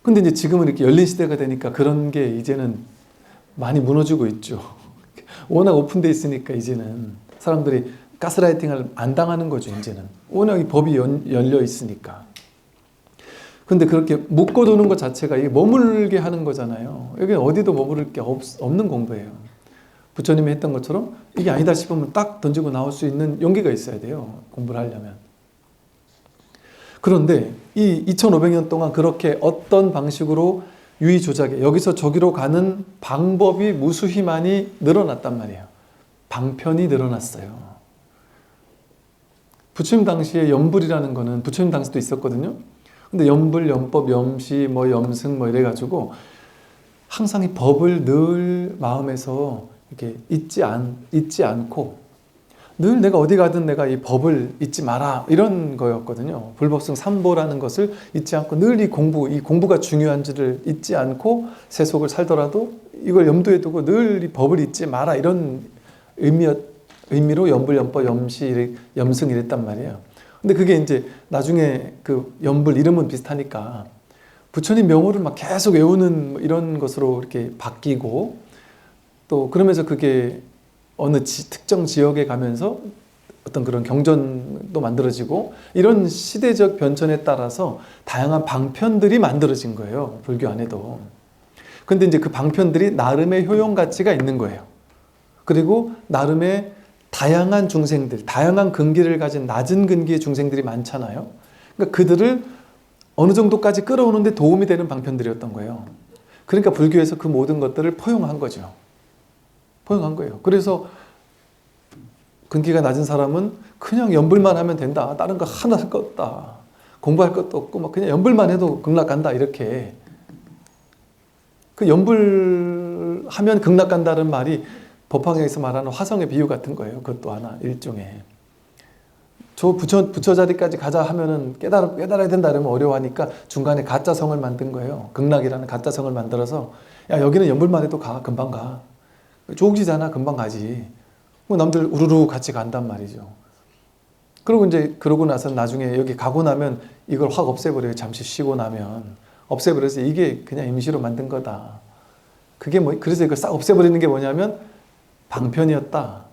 근데 이제 지금은 이렇게 열린 시대가 되니까 그런 게 이제는 많이 무너지고 있죠. 워낙 오픈돼 있으니까 이제는 사람들이 가스라이팅을 안 당하는 거죠. 이제는 워낙 이 법이 열려 있으니까. 근데 그렇게 묶어두는 것 자체가 이게 머물게 하는 거잖아요. 여기 어디도 머무를 게 없는 공부예요. 부처님이 했던 것처럼 이게 아니다 싶으면 딱 던지고 나올 수 있는 용기가 있어야 돼요. 공부를 하려면. 그런데 이 2500년 동안 그렇게 어떤 방식으로 유의 조작에 여기서 저기로 가는 방법이 무수히 많이 늘어났단 말이에요. 방편이 늘어났어요. 부처님 당시에 염불이라는 거는 부처님 당시도 있었거든요. 근데 염불, 염법, 염시, 뭐 염승 뭐 이래가지고 항상 이 법을 늘 마음에서 이렇게 잊지 않고 늘 내가 어디 가든 내가 이 법을 잊지 마라 이런 거였거든요. 불법승 삼보라는 것을 잊지 않고 늘 이 공부가 중요한지를 잊지 않고 세속을 살더라도 이걸 염두에 두고 늘 이 법을 잊지 마라 이런 의미로 염불, 염법, 염시, 염승 이랬단 말이에요. 근데 그게 이제 나중에 그 염불 이름은 비슷하니까 부처님 명호를 막 계속 외우는 이런 것으로 이렇게 바뀌고 또 그러면서 그게 어느 특정 지역에 가면서 어떤 그런 경전도 만들어지고 이런 시대적 변천에 따라서 다양한 방편들이 만들어진 거예요. 불교 안에도. 근데 이제 그 방편들이 나름의 효용 가치가 있는 거예요. 그리고 나름의 다양한 중생들, 다양한 근기를 가진 낮은 근기의 중생들이 많잖아요. 그러니까 그들을 어느 정도까지 끌어오는데 도움이 되는 방편들이었던 거예요. 그러니까 불교에서 그 모든 것들을 포용한 거죠. 포용한 거예요. 그래서 근기가 낮은 사람은 그냥 연불만 하면 된다. 다른 거 하나 할 거 없다. 공부할 것도 없고 막 그냥 연불만 해도 극락 간다. 이렇게. 그 연불하면 극락 간다는 말이 법화경에서 말하는 화성의 비유 같은 거예요. 그것도 하나 일종의. 저 부처 자리까지 가자 하면은 깨달아야 된다 이러면 어려워하니까 중간에 가짜성을 만든 거예요. 극락이라는 가짜성을 만들어서 야 여기는 연불만 해도 가. 금방 가. 조국지잖아. 금방 가지. 남들 우르르 같이 간단 말이죠. 그리고 이제 그러고 나서 나중에 여기 가고 나면 이걸 확 없애버려요. 잠시 쉬고 나면 없애버려서 이게 그냥 임시로 만든 거다. 그게 뭐 그래서 이걸 싹 없애버리는 게 뭐냐면 방편이었다.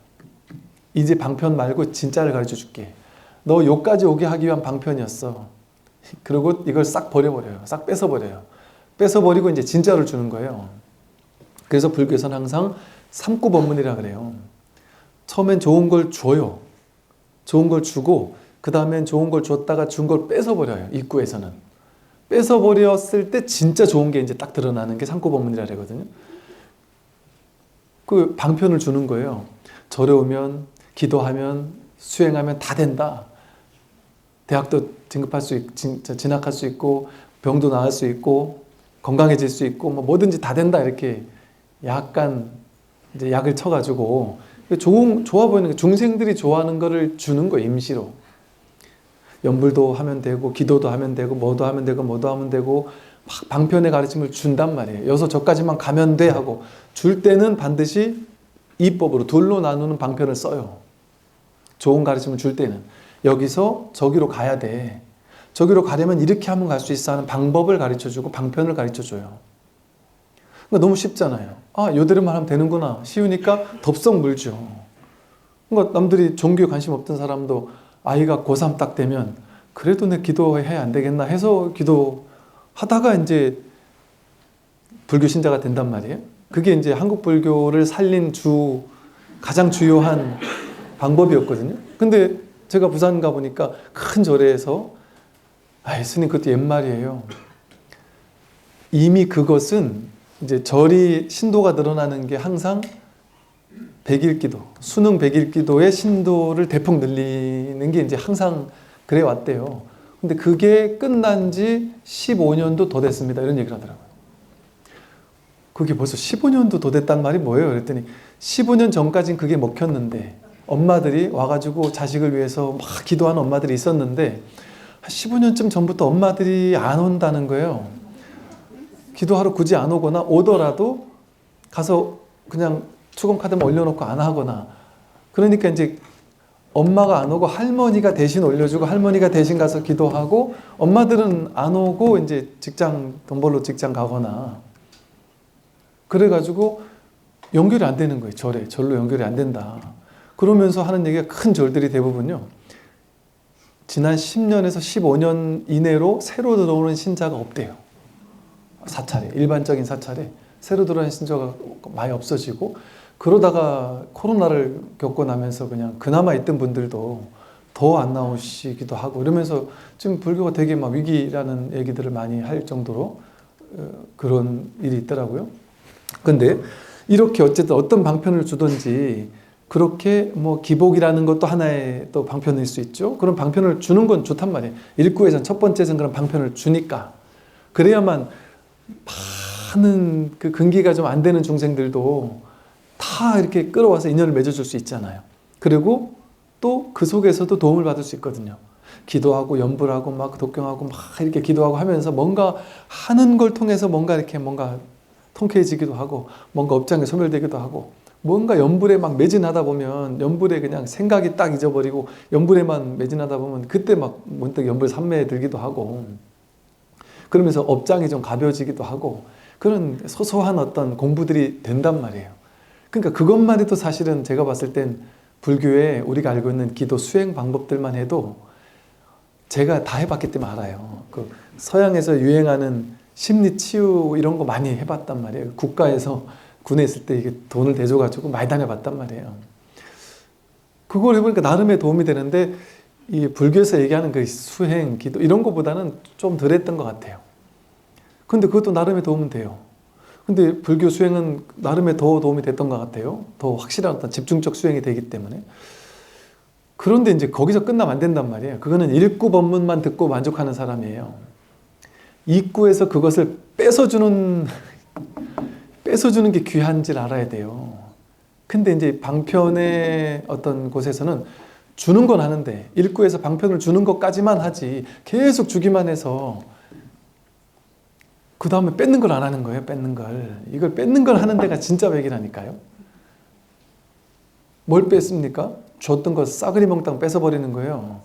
이제 방편 말고 진짜를 가르쳐 줄게. 너 여기까지 오게 하기 위한 방편이었어. 그리고 이걸 싹 버려버려요. 싹 뺏어버려요. 뺏어버리고 이제 진짜를 주는 거예요. 그래서 불교에서는 항상 삼구법문이라 그래요. 처음엔 좋은 걸 줘요. 좋은 걸 주고 그 다음엔 좋은 걸 줬다가 준 걸 뺏어버려요. 입구에서는. 뺏어버렸을 때 진짜 좋은 게 이제 딱 드러나는 게 삼구법문이라 그러거든요. 그 방편을 주는 거예요. 절에 오면 기도하면 수행하면 다 된다. 대학도 진학할 수 있고 병도 나을 수 있고 건강해질 수 있고 뭐 뭐든지 다 된다 이렇게 약간 이제 약을 쳐가지고 좋아 보이는 중생들이 좋아하는 거를 주는 거예요. 임시로. 연불도 하면 되고 기도도 하면 되고 뭐도 하면 되고 뭐도 하면 되고 막 방편의 가르침을 준단 말이에요. 여기서 저까지만 가면 돼 하고 줄 때는 반드시 이법으로 둘로 나누는 방편을 써요. 좋은 가르침을 줄 때는 여기서 저기로 가야 돼. 저기로 가려면 이렇게 하면 갈 수 있어 하는 방법을 가르쳐주고 방편을 가르쳐줘요. 그러니까 너무 쉽잖아요. 아, 요대로만 하면 되는구나. 쉬우니까 덥석 물죠. 그러니까 남들이 종교에 관심 없던 사람도 아이가 고3 딱 되면 그래도 내 기도해야 안 되겠나 해서 기도하다가 이제 불교 신자가 된단 말이에요. 그게 이제 한국 불교를 살린 가장 주요한 방법이었거든요. 근데 제가 부산 가보니까 큰 절에서 스님 그것도 옛말이에요. 이미 그것은 이제 절이 신도가 늘어나는 게 항상 백일기도, 수능 백일기도의 신도를 대폭 늘리는 게 이제 항상 그래 왔대요. 근데 그게 끝난 지 15년도 더 됐습니다. 이런 얘기를 하더라고요. 그게 벌써 15년도 더 됐단 말이 뭐예요? 그랬더니 15년 전까지는 그게 먹혔는데 엄마들이 와가지고 자식을 위해서 막 기도하는 엄마들이 있었는데 한 15년쯤 전부터 엄마들이 안 온다는 거예요. 기도하러 굳이 안 오거나 오더라도 가서 그냥 추공카드만 올려놓고 안 하거나 그러니까 이제 엄마가 안 오고 할머니가 대신 올려주고 할머니가 대신 가서 기도하고 엄마들은 안 오고 이제 돈 벌러 직장 가거나 그래가지고 연결이 안 되는 거예요. 절로 연결이 안 된다. 그러면서 하는 얘기가 큰 절들이 대부분요. 지난 10년에서 15년 이내로 새로 들어오는 신자가 없대요. 사찰에, 일반적인 사찰에 새로 들어오는 신자가 많이 없어지고 그러다가 코로나를 겪고 나면서 그냥 그나마 있던 분들도 더 안 나오시기도 하고 이러면서 지금 불교가 되게 막 위기라는 얘기들을 많이 할 정도로 그런 일이 있더라고요. 근데 이렇게 어쨌든 어떤 방편을 주든지 그렇게 뭐 기복이라는 것도 하나의 또 방편일 수 있죠. 그런 방편을 주는 건 좋단 말이에요. 일구에선 첫 번째는 그런 방편을 주니까 그래야만 많은 그 근기가 좀 안 되는 중생들도 다 이렇게 끌어와서 인연을 맺어줄 수 있잖아요. 그리고 또 그 속에서도 도움을 받을 수 있거든요. 기도하고 연불하고 막 독경하고 막 이렇게 기도하고 하면서 뭔가 하는 걸 통해서 뭔가 이렇게 뭔가 통쾌해지기도 하고 뭔가 업장에 소멸되기도 하고 뭔가 연불에 막 매진하다 보면 연불에 그냥 생각이 딱 잊어버리고 연불에만 매진하다 보면 그때 막 문득 연불 삼매에 들기도 하고 그러면서 업장이 좀 가벼워지기도 하고 그런 소소한 어떤 공부들이 된단 말이에요. 그러니까 그것만 해도 사실은 제가 봤을 땐 불교에 우리가 알고 있는 기도 수행 방법들만 해도 제가 다 해봤기 때문에 알아요. 그 서양에서 유행하는 심리 치유 이런 거 많이 해봤단 말이에요. 국가에서 군에 있을 때 이게 돈을 대줘가지고 많이 다녀봤단 말이에요. 그걸 해보니까 나름의 도움이 되는데 이 불교에서 얘기하는 그 수행, 기도 이런 거보다는 좀 덜 했던 것 같아요. 근데 그것도 나름의 도움은 돼요. 근데 불교 수행은 나름의 더 도움이 됐던 것 같아요. 더 확실한 어떤 집중적 수행이 되기 때문에. 그런데 이제 거기서 끝나면 안 된단 말이에요. 그거는 일구 법문만 듣고 만족하는 사람이에요. 입구에서 그것을 뺏어주는 게 귀한지를 알아야 돼요. 근데 이제 방편의 어떤 곳에서는 주는 건 하는데 일구에서 방편을 주는 것까지만 하지 계속 주기만 해서 그 다음에 뺏는 걸 안 하는 거예요. 뺏는 걸. 이걸 뺏는 걸 하는 데가 진짜 백이라니까요. 뭘 뺏습니까? 줬던 거 싸그리 몽땅 뺏어버리는 거예요.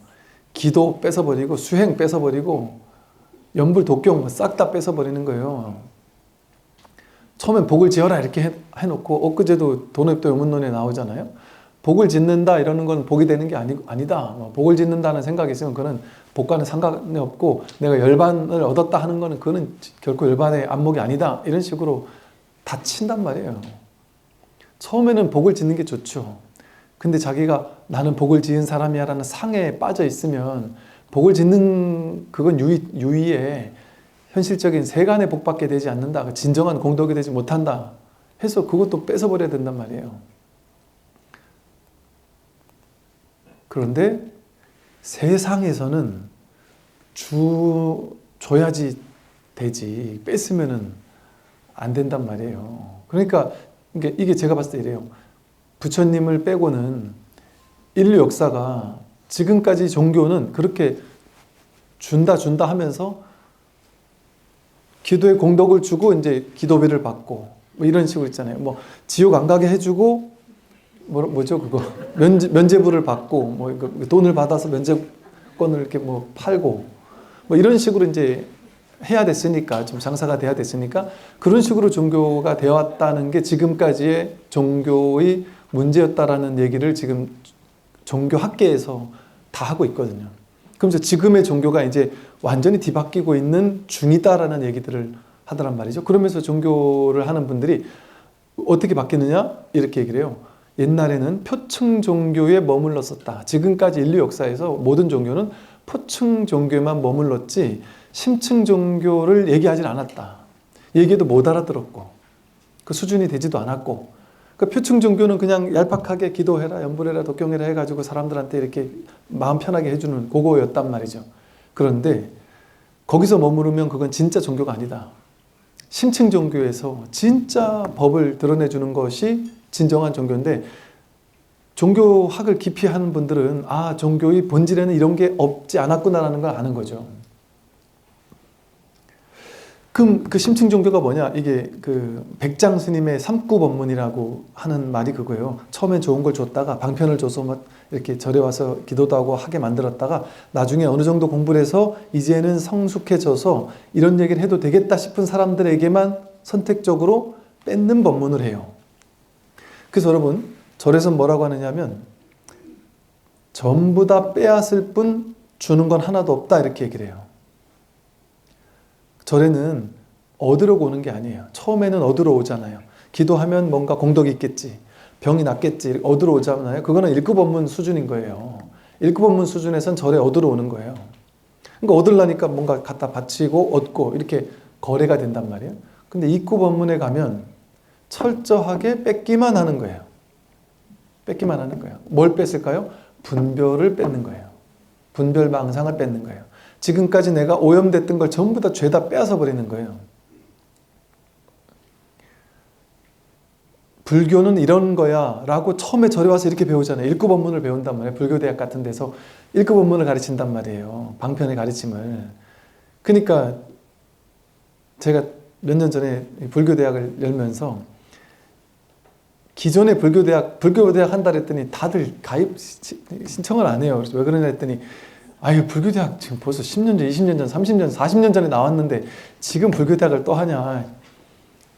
기도 뺏어버리고 수행 뺏어버리고 연불 독경 싹 다 뺏어버리는 거예요. 처음엔 복을 지어라 이렇게 해놓고 엊그제도 도nep도 요문론에 나오잖아요. 복을 짓는다 이러는 건 복이 되는 게 아니다. 복을 짓는다는 생각이 있으면 그거는 복과는 상관이 없고 내가 열반을 얻었다 하는 거는 그거는 결코 열반의 안목이 아니다. 이런 식으로 다 친단 말이에요. 처음에는 복을 짓는 게 좋죠. 근데 자기가 나는 복을 지은 사람이야 라는 상에 빠져 있으면 복을 짓는 그건 유의에 현실적인 세간의 복받게 되지 않는다. 진정한 공덕이 되지 못한다. 해서 그것도 뺏어버려야 된단 말이에요. 그런데 세상에서는 줘야지 되지 뺏으면은 안 된단 말이에요. 그러니까 이게 제가 봤을 때 이래요. 부처님을 빼고는 인류 역사가 지금까지 종교는 그렇게 준다 하면서 기도에 공덕을 주고 이제 기도비를 받고 뭐 이런 식으로 있잖아요. 뭐 지옥 안 가게 해주고 뭐죠 그거 면제부를 받고 뭐 돈을 받아서 면제권을 이렇게 뭐 팔고 뭐 이런 식으로 이제 해야 됐으니까 좀 장사가 돼야 됐으니까 그런 식으로 종교가 되었다는 게 지금까지의 종교의 문제였다라는 얘기를 지금 종교학계에서 다 하고 있거든요. 그러면서 지금의 종교가 이제 완전히 뒤바뀌고 있는 중이다라는 얘기들을 하더란 말이죠. 그러면서 종교를 하는 분들이 어떻게 바뀌느냐 이렇게 얘기를 해요. 옛날에는 표층 종교에 머물렀었다. 지금까지 인류 역사에서 모든 종교는 표층 종교에만 머물렀지 심층 종교를 얘기하지 않았다. 얘기해도 못 알아들었고 그 수준이 되지도 않았고 그 표층 종교는 그냥 얄팍하게 기도해라 연불해라 독경해라 해가지고 사람들한테 이렇게 마음 편하게 해주는 그거였단 말이죠. 그런데 거기서 머무르면 그건 진짜 종교가 아니다. 심층 종교에서 진짜 법을 드러내주는 것이 진정한 종교인데 종교학을 깊이 하는 분들은 아 종교의 본질에는 이런 게 없지 않았구나라는 걸 아는 거죠. 그럼 그 심층 종교가 뭐냐? 이게 그 백장 스님의 삼구법문이라고 하는 말이 그거예요. 처음엔 좋은 걸 줬다가 방편을 줘서 막 이렇게 절에 와서 기도도 하고 하게 만들었다가 나중에 어느 정도 공부를 해서 이제는 성숙해져서 이런 얘기를 해도 되겠다 싶은 사람들에게만 선택적으로 뺏는 법문을 해요. 그래서 여러분, 절에서 뭐라고 하느냐면 전부 다 빼앗을 뿐 주는 건 하나도 없다 이렇게 얘기를 해요. 절에는 얻으려고 오는 게 아니에요. 처음에는 얻으러 오잖아요. 기도하면 뭔가 공덕이 있겠지, 병이 낫겠지, 얻으러 오잖아요. 그거는 1급 업문 수준인 거예요. 1급 업문 수준에선 절에 얻으러 오는 거예요. 그러니까 얻으려니까 뭔가 갖다 바치고 얻고 이렇게 거래가 된단 말이에요. 근데 2급 업문에 가면 철저하게 뺏기만 하는 거예요. 뺏기만 하는 거예요. 뭘 뺐을까요? 분별을 뺏는 거예요. 분별망상을 뺏는 거예요. 지금까지 내가 오염됐던 걸 전부 다 죄다 빼앗아 버리는 거예요. 불교는 이런 거야 라고 처음에 절에 와서 이렇게 배우잖아요. 1급 업문을 배운단 말이에요. 불교대학 같은 데서 1급 업문을 가르친단 말이에요. 방편의 가르침을. 그러니까 제가 몇 년 전에 불교대학을 열면서 기존의 불교대학 한다 그랬더니 다들 가입 신청을 안 해요. 그래서 왜 그러냐 했더니 아유, 불교대학 지금 벌써 10년 전, 20년 전, 30년, 40년 전에 나왔는데 지금 불교대학을 또 하냐.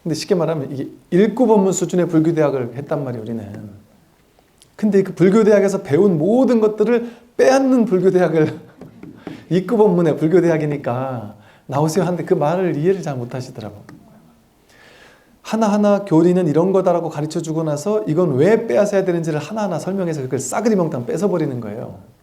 근데 쉽게 말하면 이게 1급 업문 수준의 불교대학을 했단 말이에요, 우리는. 근데 그 불교대학에서 배운 모든 것들을 빼앗는 불교대학을 2급 업문의 불교대학이니까 나오세요 하는데 그 말을 이해를 잘 못하시더라고요. 하나하나 교리는 이런 거다라고 가르쳐주고 나서 이건 왜 빼앗아야 되는지를 하나하나 설명해서 그걸 싸그리 멍땅 뺏어버리는 거예요.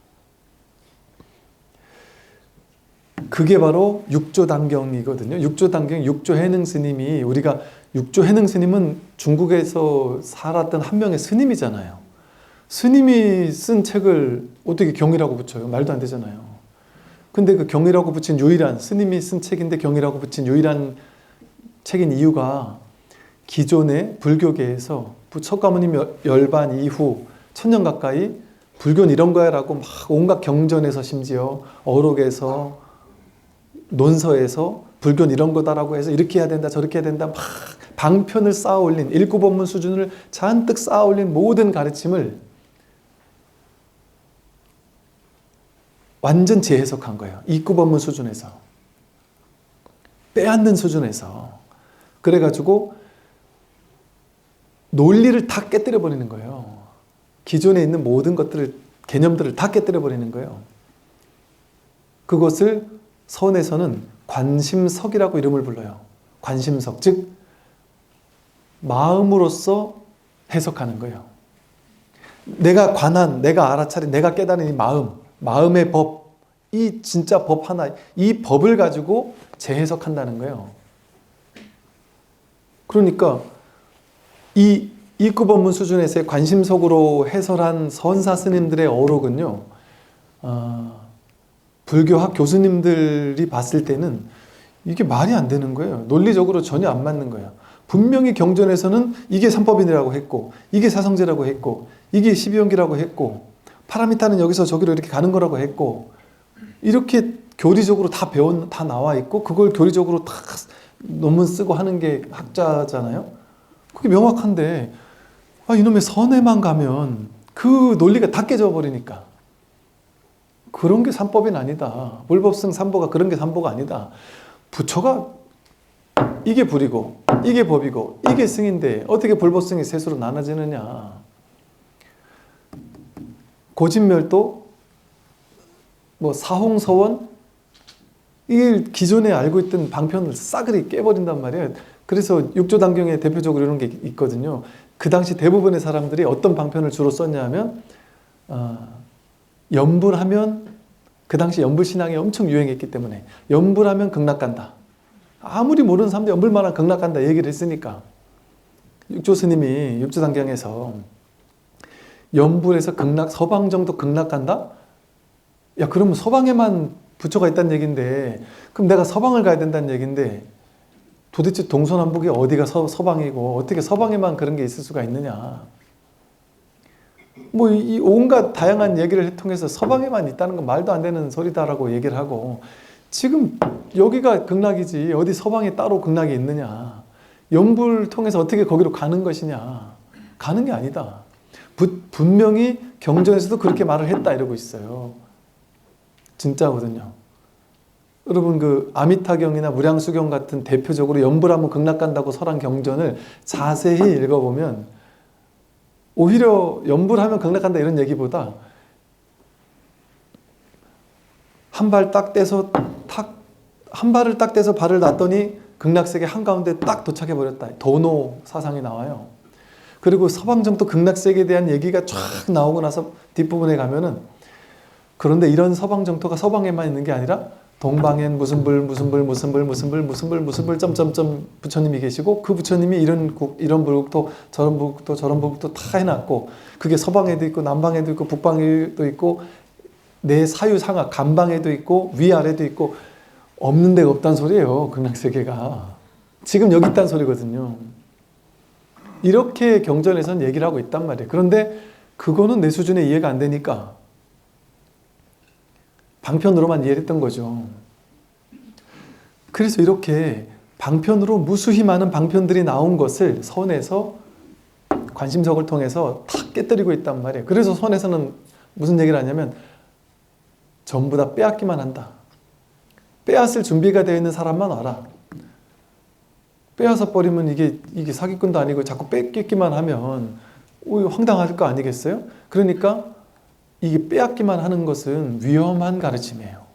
그게 바로 육조단경이거든요. 육조단경, 육조해능 스님이, 우리가 육조해능 스님은 중국에서 살았던 한 명의 스님이잖아요. 스님이 쓴 책을 어떻게 경이라고 붙여요? 말도 안 되잖아요. 근데 그 경이라고 붙인 유일한, 스님이 쓴 책인데 경이라고 붙인 유일한 책인 이유가 기존의 불교계에서 석가모님 열반 이후 1000년 가까이 불교는 이런 거야 라고 막 온갖 경전에서 심지어 어록에서 논서에서 불교는 이런 거다라고 해서 이렇게 해야 된다 저렇게 해야 된다 막 방편을 쌓아 올린 1급 업문 수준을 잔뜩 쌓아 올린 모든 가르침을 완전 재해석한 거예요. 2급 업문 수준에서 빼앗는 수준에서. 그래가지고 논리를 다 깨뜨려 버리는 거예요. 기존에 있는 모든 것들을, 개념들을 다 깨뜨려 버리는 거예요. 그것을 서원에서는 관심석이라고 이름을 불러요. 관심석, 즉 마음으로서 해석하는 거예요. 내가 관한, 내가 알아차린, 내가 깨달은 이 마음의 법, 이 진짜 법 하나, 이 법을 가지고 재해석한다는 거예요. 그러니까 이 2급 업문 수준에서의 관심석으로 해설한 선사 스님들의 어록은요, 불교학 교수님들이 봤을 때는 이게 말이 안 되는 거예요. 논리적으로 전혀 안 맞는 거예요. 분명히 경전에서는 이게 삼법인이라고 했고, 이게 사성제라고 했고, 이게 12연기라고 했고, 파라미타는 여기서 저기로 이렇게 가는 거라고 했고, 이렇게 교리적으로 다 나와 있고, 그걸 교리적으로 다 논문 쓰고 하는 게 학자잖아요. 그게 명확한데, 이놈의 선에만 가면 그 논리가 다 깨져 버리니까. 그런 게 삼법인 아니다. 불법승 삼보가 그런 게 삼보가 아니다. 부처가 이게 불이고 이게 법이고 이게 승인데 어떻게 불법승이 셋으로 나눠지느냐. 고진멸도 뭐 사홍서원 이 기존에 알고 있던 방편을 싸그리 깨버린단 말이에요. 그래서 육조단경에 대표적으로 이런 게 있거든요. 그 당시 대부분의 사람들이 어떤 방편을 주로 썼냐 하면 염불하면, 그 당시 염불신앙이 엄청 유행했기 때문에 염불하면 극락간다. 아무리 모르는 사람도 염불만한 극락간다 얘기를 했으니까 육조 스님이 육조단경에서 염불에서 극락, 서방 정도 극락간다? 야, 그러면 서방에만 부처가 있다는 얘기인데 그럼 내가 서방을 가야 된다는 얘기인데 도대체 동서남북이 어디가 서방이고 어떻게 서방에만 그런 게 있을 수가 있느냐. 뭐 이 온갖 다양한 얘기를 통해서 서방에만 있다는 건 말도 안 되는 소리다라고 얘기를 하고, 지금 여기가 극락이지 어디 서방에 따로 극락이 있느냐. 연불 통해서 어떻게 거기로 가는 것이냐. 가는 게 아니다. 분명히 경전에서도 그렇게 말을 했다 이러고 있어요. 진짜거든요. 여러분 그 아미타경이나 무량수경 같은 대표적으로 연불하면 극락 간다고 설한 경전을 자세히 읽어보면 오히려 연불하면 극락 간다 이런 얘기보다 한 발 딱 떼서 한 발을 딱 떼서 발을 놨더니 극락세계 한가운데 딱 도착해 버렸다. 도노 사상이 나와요. 그리고 서방정토 극락세계에 대한 얘기가 쫙 나오고 나서 뒷부분에 가면은 그런데 이런 서방정토가 서방에만 있는 게 아니라 동방엔 무슨 불 무슨 불 무슨 불 무슨 불 무슨 불 무슨 불 점점점 부처님이 계시고 그 부처님이 이런 불국토 저런 불국토 저런 불국토 다 해놨고 그게 서방에도 있고 남방에도 있고 북방에도 있고 내 사유 상하 간방에도 있고 위아래도 있고 없는 데가 없단 소리예요. 극락세계가 지금 여기 있단 소리거든요. 이렇게 경전에서는 얘기를 하고 있단 말이에요. 그런데 그거는 내 수준에 이해가 안 되니까 방편으로만 이해를 했던 거죠. 그래서 이렇게 방편으로 무수히 많은 방편들이 나온 것을 선에서 관심석을 통해서 탁 깨뜨리고 있단 말이에요. 그래서 선에서는 무슨 얘기를 하냐면 전부 다 빼앗기만 한다. 빼앗을 준비가 되어 있는 사람만 와라. 빼앗아 버리면 이게 사기꾼도 아니고 자꾸 뺏기기만 하면 황당할 거 아니겠어요? 그러니까 이게 빼앗기만 하는 것은 위험한 가르침이에요.